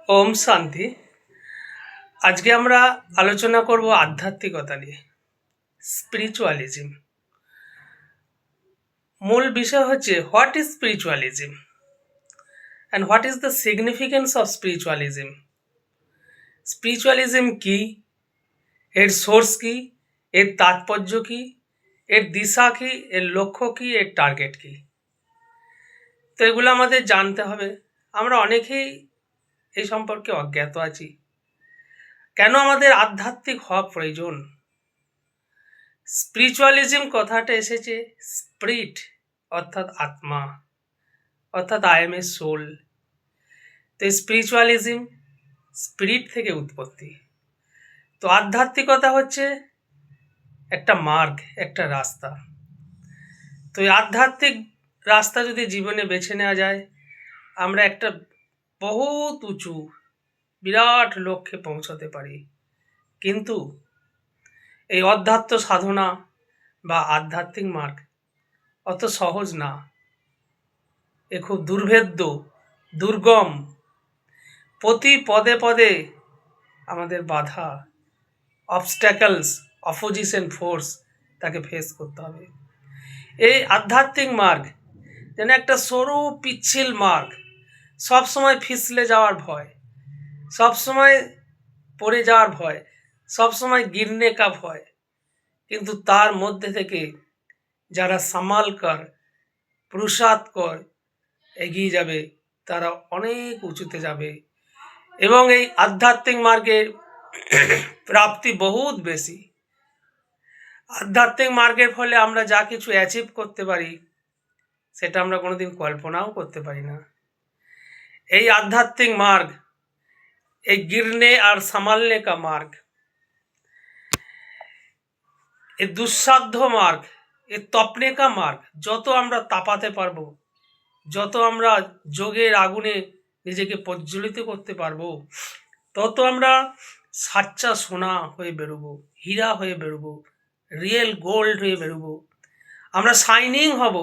ওম শান্তি। আজকে আমরা আলোচনা করব আধ্যাত্মিকতা নিয়ে, স্পিরিচুয়ালিজম। মূল বিষয় হচ্ছে what is spiritualism and what is the significance of spiritualism. Spiritualism কি, এর সোর্স কি, এর তাৎপর্য কি, এর দিশা কি, এর লক্ষ্য কি, এর টার্গেট কি। তো এগুলো আমাদের জানতে হবে। আমরা অনেকেই এই সম্পর্কে অজ্ঞাত আছি। কেন আমাদের আধ্যাত্মিক হওয়া প্রয়োজন? স্পিরিচুয়ালিজম কথাটা এসেছে স্পিরিট অর্থাৎ আত্মা, অর্থাৎ আই এম এ সোল। তো স্পিরিচুয়ালিজম স্পিরিট থেকে উৎপত্তি। তো আধ্যাত্মিকতা হচ্ছে একটা মার্গ, একটা রাস্তা। তো এই আধ্যাত্মিক রাস্তা যদি জীবনে বেছে নেওয়া যায়, আমরা একটা বহুত উঁচু বিরাট লক্ষ্যে পৌঁছাতে পারি। কিন্তু এই অধ্যাত্ম সাধনা বা আধ্যাত্মিক মার্গ অত সহজ না। এ খুব দুর্ভেদ্য, দুর্গম। প্রতি পদে পদে আমাদের বাধা, অবস্ট্যাকলস, অপোজিশন ফোর্স তাকে ফেস করতে হবে। এই আধ্যাত্মিক মার্গ যেন একটা সরু পিচ্ছিল মার্গ, সবসময় ফিসলে যাওয়ার ভয়, সবসময় পড়ে যাওয়ার ভয়, সবসময় গিরনে কা ভয়। কিন্তু তার মধ্যে থেকে যারা সামাল কর, পুরুষার্থ কর এগিয়ে যাবে, তারা অনেক উঁচুতে যাবে। এবং এই আধ্যাত্মিক মার্গের প্রাপ্তি বহুত বেশি। আধ্যাত্মিক মার্গের ফলে আমরা যা কিছু অ্যাচিভ করতে পারি, সেটা আমরা কোনোদিন কল্পনাও করতে পারি না। এই আধ্যাত্মিক মার্গ, এই গিরনে আর সামালনে কা মার্গ, এই দুঃসাধ্য মার্গ, এই তপনে কা মার্গ, যত আমরা তাপাতে পারবো, যত আমরা যোগের আগুনে নিজেকে প্রজ্বলিত করতে পারবো, তত আমরা সাচ্চা সোনা হয়ে বেরোবো, হীরা হয়ে বেরোবো, রিয়েল গোল্ড হয়ে বেরোবো। আমরা শাইনিং হব,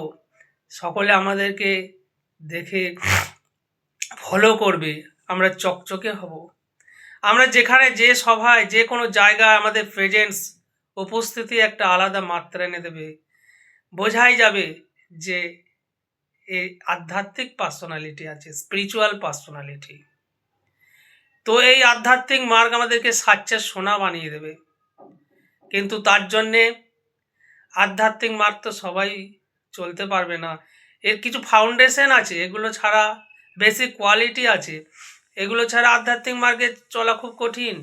সকলে আমাদেরকে দেখে ফলো করবে, আমরা চকচকে হব। আমরা যেখানে, যে সভায়, যে কোনো জায়গায় আমাদের প্রেজেন্স, উপস্থিতি একটা আলাদা মাত্রা এনে দেবে। বোঝাই যাবে যে এই আধ্যাত্মিক পার্সোনালিটি আছে, স্পিরিচুয়াল পার্সোনালিটি। তো এই আধ্যাত্মিক মার্গ আমাদেরকে সাচ্চা সোনা বানিয়ে দেবে। কিন্তু তার জন্যে আধ্যাত্মিক মার্গ তো সবাই চলতে পারবে না। এর কিছু ফাউন্ডেশন আছে, এগুলো ছাড়া বেসিক কোয়ালিটি আছে, এগুলো ছাড়া আধ্যাত্মিক মার্গে চলা খুব কঠিন।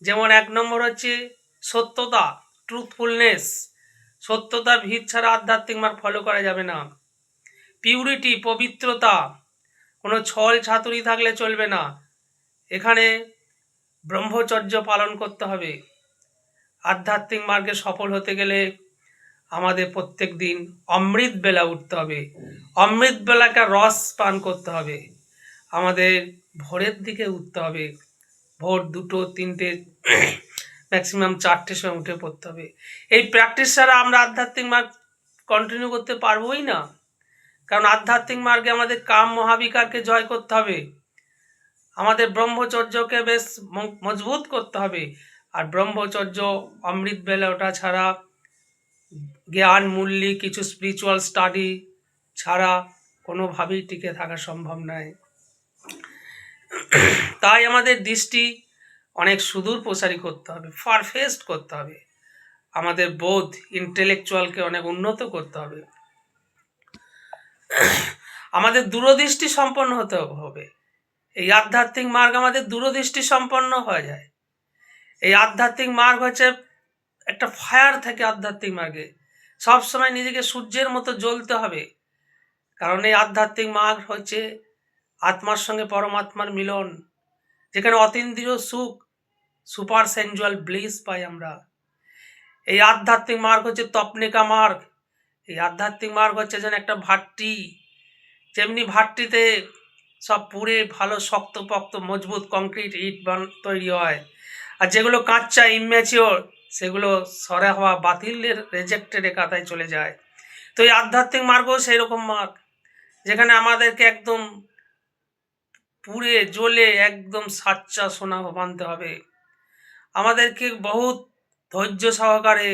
যেমন 1 নম্বর হচ্ছে সত্যতা, ট্রুথফুলনেস। সত্যতার ভিত ছাড়া আধ্যাত্মিক মার্গ ফলো করা যাবে না। পিউরিটি, পবিত্রতা, কোনো ছল ছাতুরি থাকলে চলবে না। এখানে ব্রহ্মচর্য পালন করতে হবে। আধ্যাত্মিক মার্গে সফল হতে গেলে আমাদের প্রত্যেক দিন অমৃত বেলা উঠতে হবে, অমৃত বেলাকে রস পান করতে হবে। আমাদের ভোরের দিকে উঠতে হবে, ভোর 2টো 3টে ম্যাক্সিমাম 4টের সময় উঠে পড়তে হবে। এই প্র্যাকটিস ছাড়া আমরা আধ্যাত্মিক মার্গ কন্টিনিউ করতে পারবোই না। কারণ আধ্যাত্মিক মার্গে আমাদের কাম মহাবিকারকে জয় করতে হবে, আমাদের ব্রহ্মচর্যকে বেশ মজবুত করতে হবে। আর ব্রহ্মচর্য, অমৃত বেলা ওঠা ছাড়া, জ্ঞান মূল্যে কিছু স্পিরিচুয়াল স্টাডি ছাড়া কোনোভাবেই টিকে থাকা সম্ভব নয়। তাই আমাদের দৃষ্টি অনেক সুদূর প্রসারী করতে হবে, ফারফেস্ট করতে হবে। আমাদের বোধ, ইন্টেলেকচুয়ালকে অনেক উন্নত করতে হবে। আমাদের দূরদৃষ্টি সম্পন্ন হতে হবে। এই আধ্যাত্মিক মার্গ আমাদের দূরদৃষ্টি সম্পন্ন হয়ে যায়। এই আধ্যাত্মিক মার্গ হচ্ছে একটা ফায়ার থাকে আধ্যাত্মিক মার্গে। সবসময় নিজেকে সূর্যের মতো জ্বলতে হবে। কারণ এই আধ্যাত্মিক মার্গ হচ্ছে আত্মার সঙ্গে পরমাত্মার মিলন, যেখানে অতীন্দ্রিয় সুখ, সুপার সেনজুয়াল ব্লিস পাই আমরা। এই আধ্যাত্মিক মার্গ হচ্ছে তপনিকা মার্গ। এই আধ্যাত্মিক মার্গ হচ্ছে যেন একটা ভাট্টি, যেমনি ভাট্টিতে সব পুড়ে ভালো শক্তপোক্ত মজবুত কংক্রিট ইট তৈরি হয়, আর যেগুলো কাঁচা ইম্যাচিওর সেগুলো সরে হওয়া বাতিলের রেজেক্টেড কাতায় চলে যায়। তো এই আধ্যাত্মিক মার্গও সেই রকম মার্গ, যেখানে আমাদেরকে একদম পুড়ে জ্বলে একদম সাচ্চা সোনা বানতে হবে। আমাদেরকে বহুত ধৈর্য সহকারে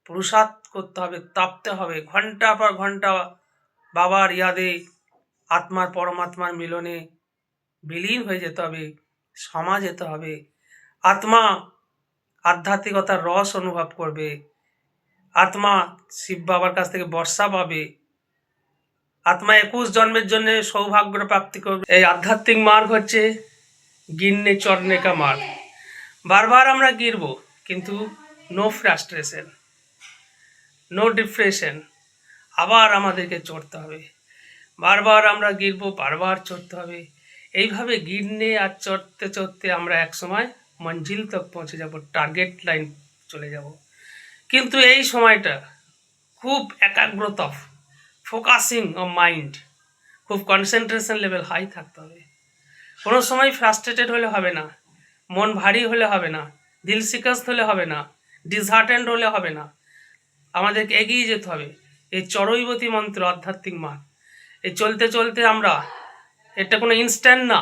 পুরুষার্থ করতে হবে, তাপতে হবে, ঘন্টা পর ঘন্টা বাবার ইয়াদে আত্মার পরমাত্মার মিলনে বিলীন হয়ে যেতে হবে, সমা যেতে হবে। আত্মা আধ্যাত্মিকতার রস অনুভব করবে, আত্মা শিব বাবার কাছ থেকে বর্ষা পাবে, আত্মা 21 জন্মের জন্য সৌভাগ্য প্রাপ্তি করবে। এই আধ্যাত্মিক মার্গ হচ্ছে গিন্নে চরণে কা মার্গ। বারবার আমরা গিরব, কিন্তু নো ফ্রাস্ট্রেশন, নো ডিপ্রেশন। আবার আমাদেরকে চড়তে হবে, বারবার আমরা গিরব, বারবার চড়তে হবে। এইভাবে গিরনে আর চড়তে চড়তে আমরা একসময় মঞ্জিল তক পৌঁছে যাব, টার্গেট লাইন চলে যাব। কিন্তু এই সময়টা খুব একাগ্রতা, ফোকাসিং অফ মাইন্ড, খুব কনসেন্ট্রেশন লেভেল হাই থাকতে হবে। কোনো সময় ফ্রাস্ট্রেটেড হলে হবে না, মন ভারী হলে হবে না, দিল শিকস্ত হলে হবে না, ডিসহার্টেন্ড হলে হবে না। আমাদেরকে এগিয়ে যেতে হবে। এই চরৈবতী মন্ত্র আধ্যাত্মিক মার্গ, এই চলতে চলতে আমরা, এটা কোনো ইনস্ট্যান্ট না,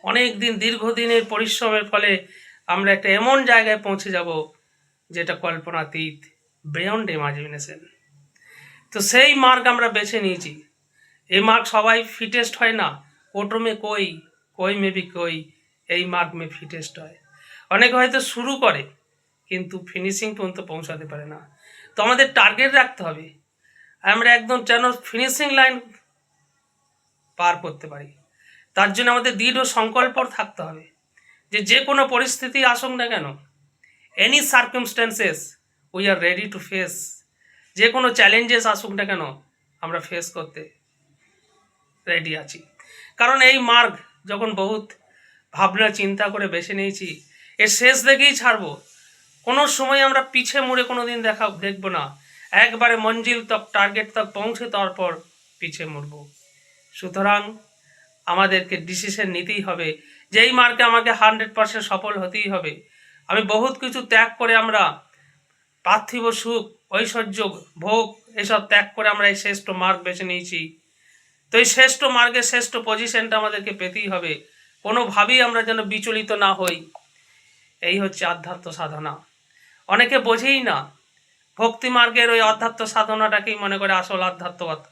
অনেক দিন দীর্ঘদিনের পরিশ্রমের ফলে আমরা একটা এমন জায়গায় পৌঁছে যাব যেটা কল্পনাতীত, বিয়ন্ড ইমাজিনেশন। তো সেই মার্গ আমরা বেছে নিয়েছি। এই মার্গ সবাই ফিটেস্ট হয় না, কোটো মে কই মে বি কই, এই মার্গ মে ফিটেস্ট হয়। অনেকে হয়তো শুরু করে কিন্তু ফিনিশিং পর্যন্ত পৌঁছাতে পারে না। তো আমাদের টার্গেট রাখতে হবে, আমরা একদম যেন ফিনিশিং লাইন পার করতে পারি। তার জন্য আমাদের দৃঢ় সংকল্প থাকতে হবে যে যে কোনো পরিস্থিতি আসুক না কেন, any circumstances we are ready to face. যে কোনো চ্যালেঞ্জেস আসুক না কেন আমরা ফেস করতে রেডি আছি। কারণ এই মার্গ যখন বহুত ভাবনা চিন্তা করে বেছে নিয়েছি, এর শেষ দেখেই ছাড়বো। কোনো সময় আমরা পিছে মুড়ে কোনো দিন দেখব না, একবারে মঞ্জিল তক, টার্গেট তক পৌঁছে তারপর পিছে মুড়ব। সুতরাং আমাদেরকে ডিসিশন নিতেই হবে যে এই মার্গে আমাকে 100% সফল হতেই হবে। আমি বহুত কিছু ত্যাগ করে, আমরা পার্থিব সুখ, ঐশ্বর্য, ভোগ এসব ত্যাগ করে আমরা এই শ্রেষ্ঠ মার্গ বেছে নিয়েছি। তো এই শ্রেষ্ঠ মার্গের শ্রেষ্ঠ পজিশনটা আমাদেরকে পেতেই হবে, কোনোভাবেই আমরা যেন বিচলিত না হই। এই হচ্ছে আধ্যাত্ম সাধনা। অনেকে বোঝেই না, ভক্তি মার্গের ওই আধ্যাত্ম সাধনাটাকেই মনে করে আসল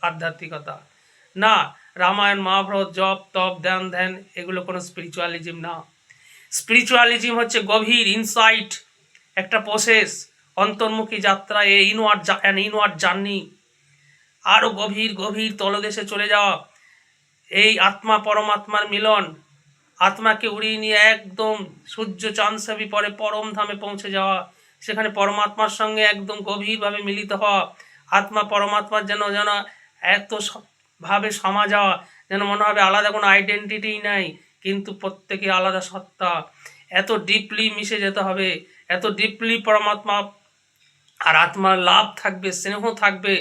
আধ্যাত্মিকতা। না, রামায়ণ মহাভারত, জপ তপ ধ্যান এগুলো কোনো স্পিরিচুয়ালিজম না। স্পিরিচুয়ালিজম হচ্ছে গভীর ইনসাইট, একটা প্রসেস, অন্তর্মুখী যাত্রা, ইনওয়ার্ড জার্নি। আরও গভীর গভীর তলদেশে চলে যাওয়া, এই আত্মা পরমাত্মার মিলন, আত্মাকে উড়িয়ে নিয়ে একদম সূর্য চাঁদসাবি পরে পরম ধামে পৌঁছে যাওয়া, সেখানে পরমাত্মার সঙ্গে একদম গভীরভাবে মিলিত হওয়া, আত্মা পরমাত্মার যেন এত ভাবে সমা যাওয়া, যেন মনে হবে আলাদা কোনো আইডেন্টিটিই নাই, কিন্তু প্রত্যেকে আলাদা সত্তা। এত ডিপলি মিশে যেতে হবে, এত ডিপলি পরমাত্মা আর আত্মার লাভ থাকবে, স্নেহ থাকবে,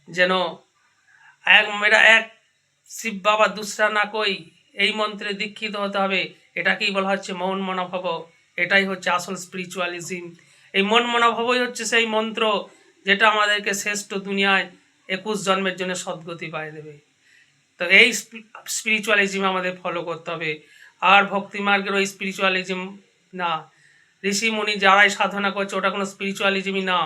যেন মেরা এক শিব বাবা দুসরা না কই, এই মন্ত্রে দীক্ষিত হতে হবে। এটাকেই বলা হচ্ছে মন মনোভাব। এটাই হচ্ছে আসল স্পিরিচুয়ালিজম। এই মন মনোভাবই হচ্ছে সেই মন্ত্র যেটা আমাদেরকে শ্রেষ্ঠ দুনিয়ায় 21 জন্মের জন্য সদ্গতি পায় দেবে। তো এই স্পিরিচুয়ালিজম আমাদের ফলো করতে হবে। আর ভক্তি মার্গের ওই স্পিরিচুয়ালিজম না, ঋষি মুনি যারাই সাধনা করছে ওটা কোনো স্পিরিচুয়ালিজমই না।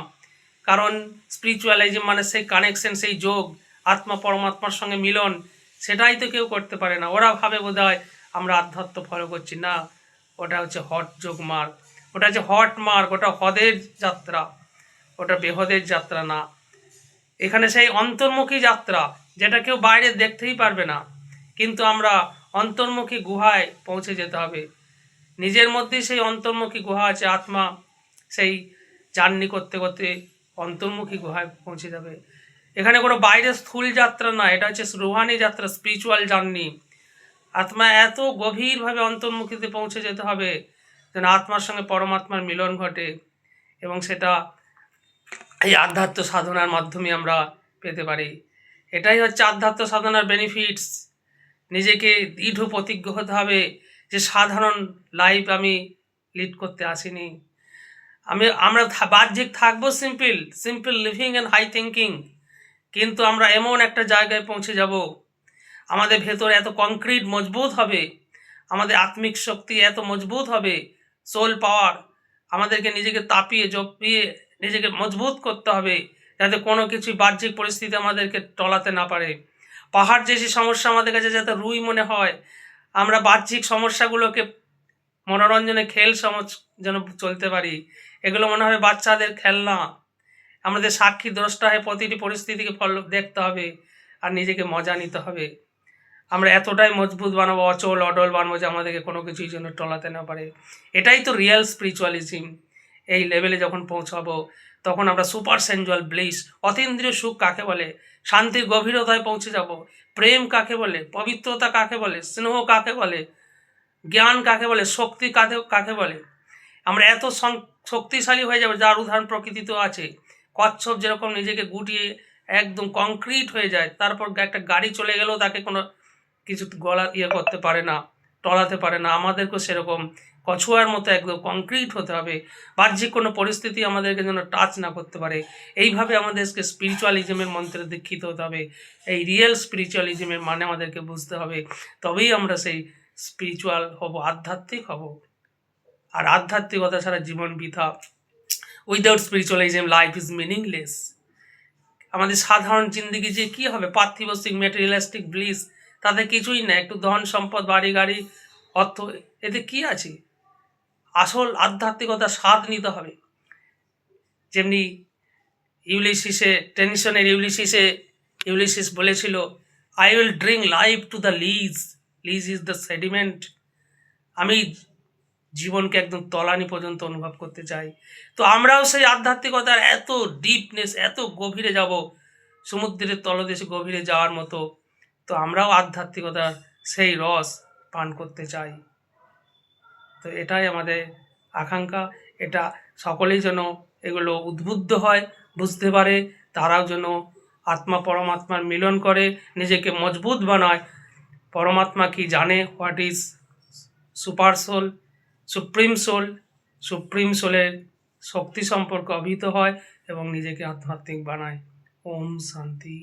কারণ স্পিরিচুয়ালিজম মানে সেই কানেকশন, সেই যোগ, আত্মা পরমাত্মার সঙ্গে মিলন, সেটাই তো কেউ করতে পারে না। ওরা ভাবে বোধহয় আমরা আধ্যাত্ম ফলো করছি, না, ওটা হচ্ছে হট যোগ মার্গ, ওটা হচ্ছে হট মার্গ, ওটা হদের যাত্রা, ওটা বেহদের যাত্রা না। এখানে সেই অন্তর্মুখী যাত্রা, যেটা কেউ বাইরে দেখতেই পারবে না, কিন্তু আমরা অন্তর্মুখী গুহায় পৌঁছে যেতে হবে। নিজের মধ্যেই সেই অন্তর্মুখী গুহা আছে, আত্মা সেই জার্নি করতে করতে অন্তর্মুখী গুহায় পৌঁছে যাবে। এখানে কোনো বাইরের স্থূল যাত্রা না, এটা হচ্ছে রুহানি যাত্রা, স্পিরিচুয়াল জার্নি। আত্মা এত গভীরভাবে অন্তর্মুখীতে পৌঁছে যেতে হবে যেন আত্মার সঙ্গে পরমাত্মার মিলন ঘটে, এবং সেটা এই আধ্যাত্ম সাধনার মাধ্যমে আমরা পেতে পারি। এটাই হচ্ছে আধ্যাত্ম সাধনার বেনিফিটস। নিজেকে দৃঢ় প্রতিজ্ঞ হতে হবে যে সাধারণ লাইফ আমি লিড করতে আসিনি। আমরা বাহ্যিক থাকবো simple living and high thinking, কিন্তু আমরা এমন একটা জায়গায় পৌঁছে যাব, আমাদের ভেতর এত কংক্রিট মজবুত হবে, আমাদের আত্মিক শক্তি এত মজবুত হবে, সোল পাওয়ার আমাদেরকে নিজেকে তাপিয়ে জপিয়ে নিজেকে মজবুত করতে হবে, যাতে কোনো কিছু বাহ্যিক পরিস্থিতি আমাদেরকে টলাতে না পারে। পাহাড় যে সমস্যা আমাদের কাছে যাতে রুই মনে হয়, আমরা বাহ্যিক সমস্যাগুলোকে মনোরঞ্জনে খেল যেন চলতে পারি। এগুলো মনে হবে বাচ্চাদের খেলনা। আমাদের সাক্ষী দ্রষ্টা হয়ে প্রতিটি পরিস্থিতিকে দেখতে হবে আর নিজেকে মজা নিতে হবে। আমরা এতটাই মজবুত বানাবো, অচল অডল বানাবো যে আমাদেরকে কোনো কিছুই জন্য টলাতে না পারে। এটাই তো রিয়েল স্পিরিচুয়ালিজম। এই লেভেলে যখন পৌঁছাবো তখন আমরা সুপার সেনজুয়াল ব্লিস, অতীন্দ্রিয় সুখ কাকে বলে, শান্তির গভীরতায় পৌঁছে যাব। প্রেম কাকে বলে, পবিত্রতা কাকে বলে, স্নেহ কাকে বলে, জ্ঞান কাকে বলে, শক্তি কাকে বলে, আমরা এত শক্তিশালী হয়ে যাবে, যার উদাহরণ প্রকৃতিতেও আছে। কচ্ছপ যেরকম নিজেকে গুটিয়ে একদম কংক্রিট হয়ে যায়, তারপর একটা গাড়ি চলে গেলেও তাকে কোনো কিছু গলা করতে পারে না, টলাতে পারে না। আমাদেরকেও সেরকম কছুয়ার মতো একদম কংক্রিট হতে হবে, বাহ্যিক কোনো পরিস্থিতি আমাদেরকে যেন টাচ না করতে পারে। এইভাবে আমাদেরকে স্পিরিচুয়ালিজমের মন্ত্রে দীক্ষিত হতে হবে। এই রিয়েল স্পিরিচুয়ালিজমের মানে আমাদেরকে বুঝতে হবে, তবেই আমরা সেই স্পিরিচুয়াল হব, আধ্যাত্মিক হব। আর আধ্যাত্মিকতা ছাড়া জীবন বৃথা। Without spiritualism life is meaningless. আমাদের সাধারণ জিন্দিগি যে কী হবে, পার্থিবস্তিক ম্যাটেরিয়ালিস্টিক ব্লিস, তাতে কিছুই না। একটু ধন সম্পদ, বাড়ি গাড়ি, অর্থ, এতে কি আছে? আসল আধ্যাত্মিকতা স্বাদ নিতে হবে। যেমনি ইউলিসিস বলেছিল, I will drink life to the lees is the sediment. আমি জীবনকে একদম তলানি পর্যন্ত অনুভব করতে চাই। তো আমরাও সেই আধ্যাত্মিকতার এত ডিপনেস, এত গভীরে যাব, সমুদ্রের তলদেশে গভীরে যাওয়ার মতো। তো আমরাও আধ্যাত্মিকতার সেই রস পান করতে চাই। তো এটাই আমাদের আকাঙ্ক্ষা। এটা সকলেই যেন এগুলো উদ্বুদ্ধ হয়, বুঝতে পারে, তারাও যেন আত্মা পরমাত্মার মিলন করে, নিজেকে মজবুত বানায়। পরমাত্মা কি জানে, what is super soul, supreme সোলের শক্তি সম্পর্কে অভিহিত হয় এবং নিজেকে আধ্যাত্মিক বানায়। ওম শান্তি।